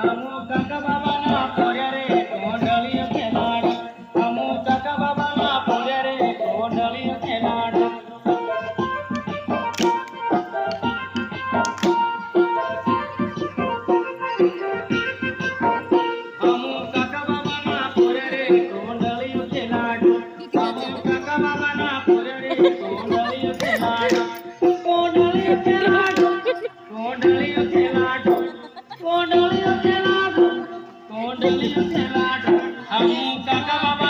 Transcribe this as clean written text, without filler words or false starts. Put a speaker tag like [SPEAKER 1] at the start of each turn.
[SPEAKER 1] અમુ કાકા બાબાના પોરે રે કોંડળીઓ ખેલાડ અમુ કાકા બાબાના પોરે રે કોંડળીઓ ખેલાડ અમુ કાકા બાબાના પોરે રે કોંડળીઓ ખેલાડ અમુ કાકા બાબાના પોરે રે કોંડળીઓ ખેલાડ કોંડળીઓ ખેલાડ કોંડળીઓ ખેલાડ કોંડળીઓ ખેલાડ કોંડળીઓ ખેલાડ અમુ કાકા બાબા